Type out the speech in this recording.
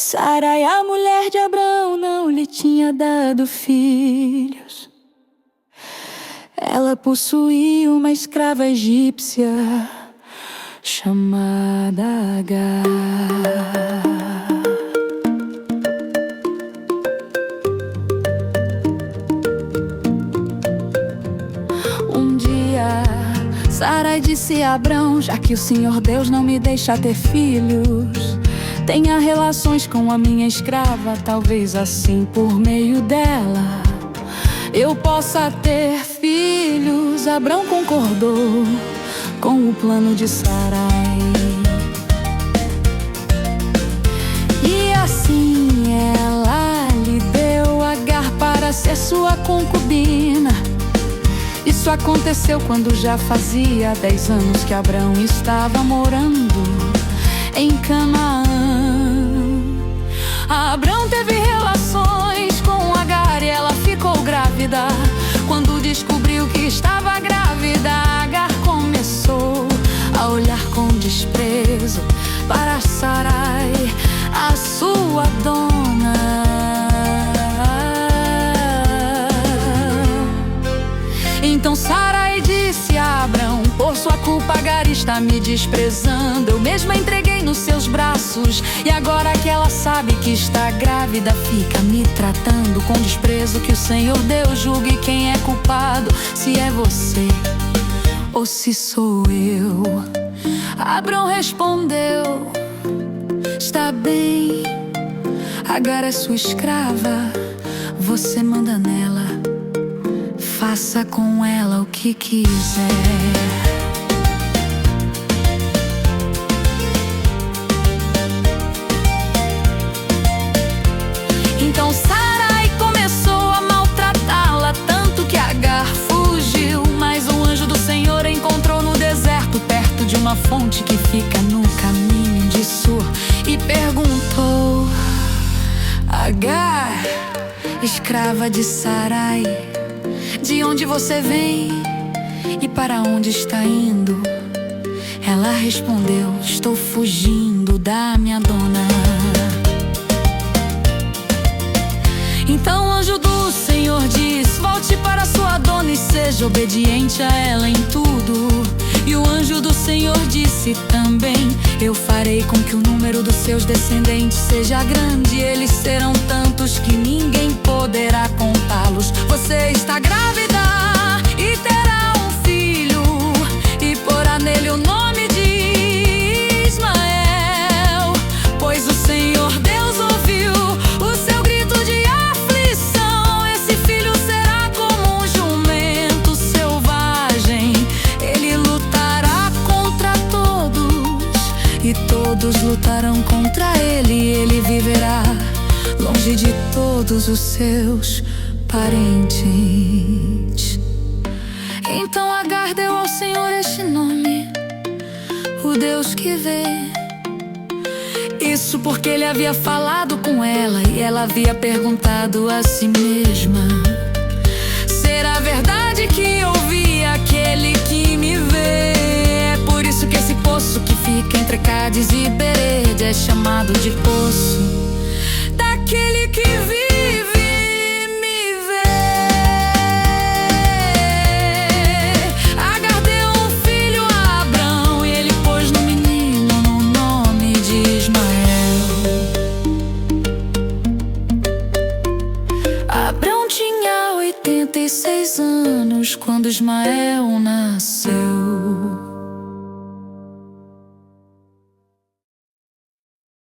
Sarai, a mulher de Abrão, não lhe tinha dado filhos. Ela possuía uma escrava egípcia chamada Agar. Um dia, Sarai disse a Abrão: já que o Senhor Deus não me deixa ter filhos, tenha relações com a minha escrava, talvez assim por meio dela eu possa ter filhos. Abrão concordou com o plano de Sarai, e assim ela lhe deu Agar para ser sua concubina. Isso aconteceu quando já fazia 10 anos que Abrão estava morando em Canaã. Abrão teve relações com Agar e ela ficou grávida. Quando descobriu que estava grávida, Agar começou a olhar com desprezo para Sarai, a sua dona. Então Sarai disse a Abrão: por sua culpa Agar está me desprezando. Eu mesma entreguei nos seus braços, e agora que ela sabe que está grávida, fica me tratando com desprezo. Que o Senhor Deus julgue quem é culpado, se é você ou se sou eu. Abrão respondeu: está bem, Agar é sua escrava, você manda nela, faça com ela o que quiser. Então Sarai começou a maltratá-la, tanto que Agar fugiu. Mas um anjo do Senhor encontrou no deserto, perto de uma fonte que fica no caminho de Sur, e perguntou: Agar, escrava de Sarai, de onde você vem e para onde está indo? Ela respondeu: estou fugindo da minha dona. Então o anjo do Senhor disse: volte para sua dona e seja obediente a ela em tudo. E o anjo do Senhor disse também: eu farei com que o número dos seus descendentes seja grande. Eles serão tantos que ninguém poderá contá-los. Você está grávida e terá um filho, e porá nele o nome de Ismael, pois o Senhor Deus ouviu o seu grito de aflição. Esse filho será como um jumento selvagem, ele lutará contra todos, e todos lutarão contra ele. Ele viverá longe de todos os seus parentes. Então Agar deu ao Senhor este nome: o Deus que vê. Isso porque ele havia falado com ela e ela havia perguntado a si mesma: será verdade que eu vi aquele que me vê? É por isso que esse poço que fica entre Cádiz e Bered é chamado de poço daquele que vive e me vê. Agar deu um filho a Abrão e ele pôs no menino o nome de Ismael. Abrão tinha 86 anos quando Ismael nasceu.